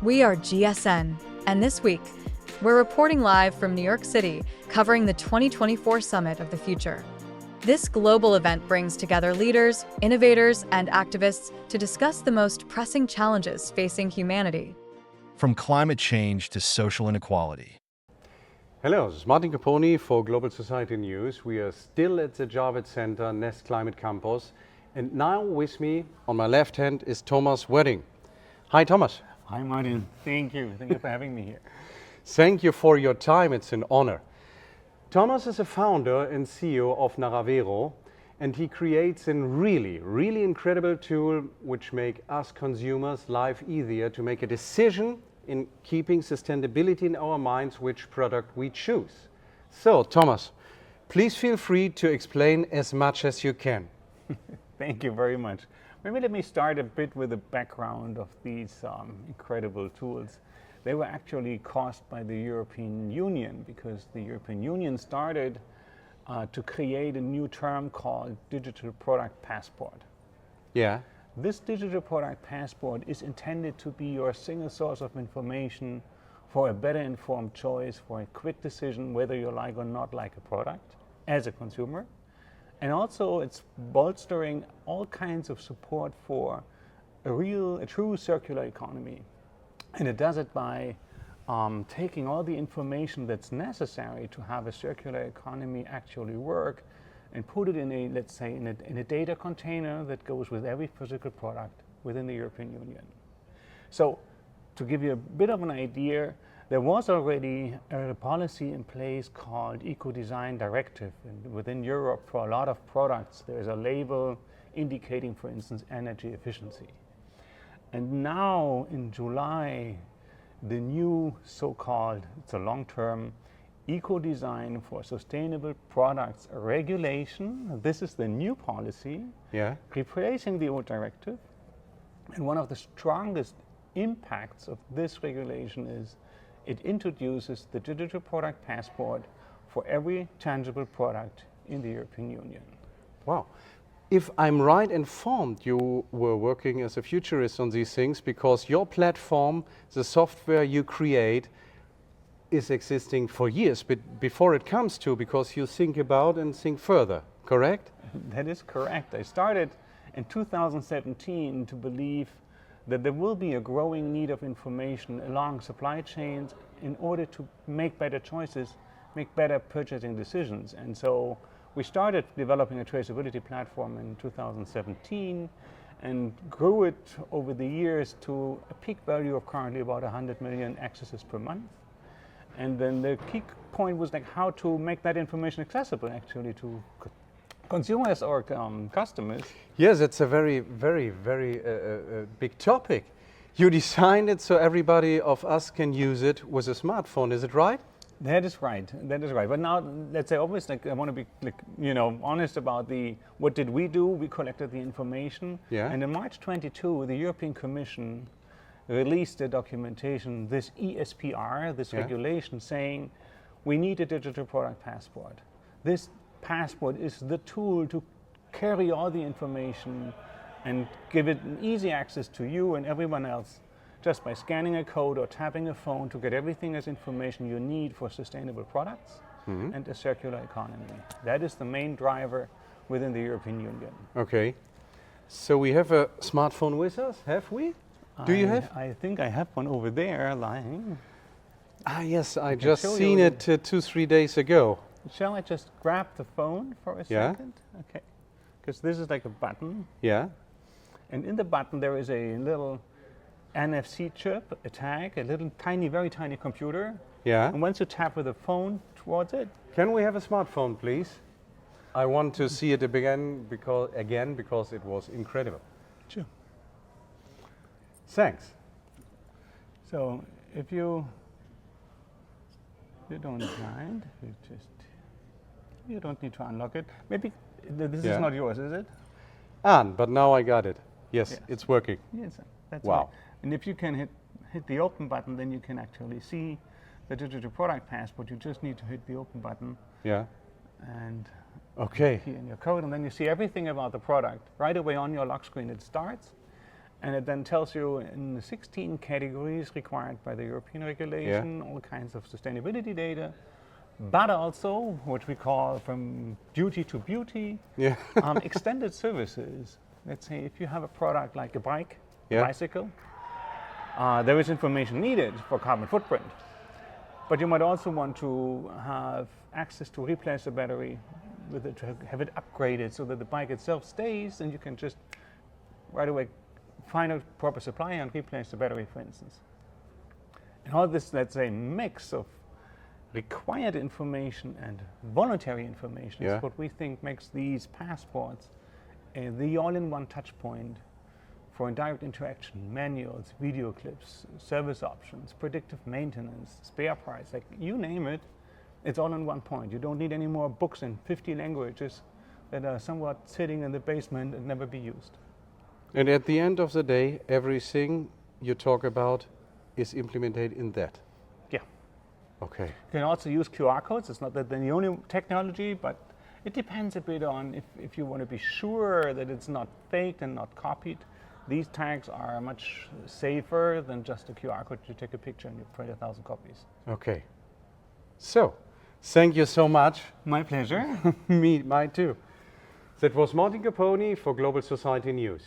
We are GSN, and this week, we're reporting live from New York City, covering the 2024 Summit of the Future. This global event brings together leaders, innovators, and activists to discuss the most pressing challenges facing humanity. From climate change to social inequality. Hello, this is Martin Caponi for Global Society News. We are still at the Javits Center, Nest Climate Campus. And now with me, on my left hand, is Thomas Rödding. Hi, Thomas. Hi, Martin. Thank you. Thank you for having me here. Thank you for your time. It's an honor. Thomas is a founder and CEO of Narravero, and he creates a really incredible tool which make us consumers' life easier to make a decision in keeping sustainability in our minds which product we choose. So, Thomas, please feel free to explain as much as you can. Thank you very much. Maybe let me start a bit with the background of these incredible tools. They were actually caused by the European Union because the European Union started to create a new term called digital product passport. Yeah. This digital product passport is intended to be your single source of information for a better informed choice, for a quick decision whether you like or not like a product as a consumer. And also it's bolstering all kinds of support for a true circular economy. And it does it by taking all the information that's necessary to have a circular economy actually work and put it in a, let's say, in a data container that goes with every physical product within the European Union. So to give you a bit of an idea, there was already a policy in place called Ecodesign directive. And within Europe, for a lot of products, there's a label indicating, for instance, energy efficiency. And now in July, the new so-called, it's a long-term, Ecodesign for Sustainable Products regulation. This is the new policy, replacing the old directive. And one of the strongest impacts of this regulation is it introduces the digital product passport for every tangible product in the European Union. Wow. If I'm right informed, you were working as a futurist on these things because your platform, the software you create, is existing for years, but before it comes to, because you think about and think further, correct? That is correct. I started in 2017 to believe that there will be a growing need of information along supply chains in order to make better choices, make better purchasing decisions. And so we started developing a traceability platform in 2017 and grew it over the years to a peak value of currently about 100 million accesses per month. And then the key point was like how to make that information accessible actually to consumers or customers. Yes, it's a very big topic. You designed it so everybody of us can use it with a smartphone, is it right? That is right. That is right. But now, let's say, obviously, I want to be, honest about what did we do? We collected the information. Yeah. And in March 22, the European Commission released a documentation, this ESPR, this regulation, saying we need a digital product passport. This passport is the tool to carry all the information and give it an easy access to you and everyone else just by scanning a code or tapping a phone to get everything as information you need for sustainable products and a circular economy. That is the main driver within the European Union. Okay. So we have a smartphone with us, have we? Do you have? I think I have one over there lying. Ah, yes, I just seen it 2-3 days ago. Shall I just grab the phone for a second? Okay. Because this is like a button. Yeah. And in the button there is a little NFC chip, a tag, a little tiny, very tiny computer. Yeah. And once you tap with the phone towards it. Can we have a smartphone, please? I want to see it again because it was incredible. Sure. Thanks. So if you don't mind, you don't need to unlock it. Maybe this is not yours, is it? But now I got it. Yes, it's working. Yes, that's wow. Right. And if you can hit the open button, then you can actually see the digital product passport. You just need to hit the open button. Yeah. And okay. Key in your code, and then you see everything about the product right away on your lock screen. It starts, And it then tells you in the 16 categories required by the European regulation, all kinds of sustainability data, but also what we call from duty to beauty, extended services. Let's say if you have a product like a bike, bicycle, there is information needed for carbon footprint. But you might also want to have access to replace the battery, with it, to have it upgraded so that the bike itself stays and you can just right away find a proper supplier and replace the battery, for instance. And all this, let's say, mix of required information and voluntary information is what we think makes these passports the all-in-one touch point for direct interaction, manuals, video clips, service options, predictive maintenance, spare parts, like you name it, it's all in one point. You don't need any more books in 50 languages that are somewhat sitting in the basement and never be used. And at the end of the day, everything you talk about is implemented in that. Yeah. Okay. You can also use QR codes. It's not that they're the only technology, but it depends a bit on if you want to be sure that it's not faked and not copied. These tags are much safer than just a QR code. You take a picture and you print 1,000 copies. Okay. So, thank you so much. My pleasure. Mine too. That was Martin Caponi for Global Society News.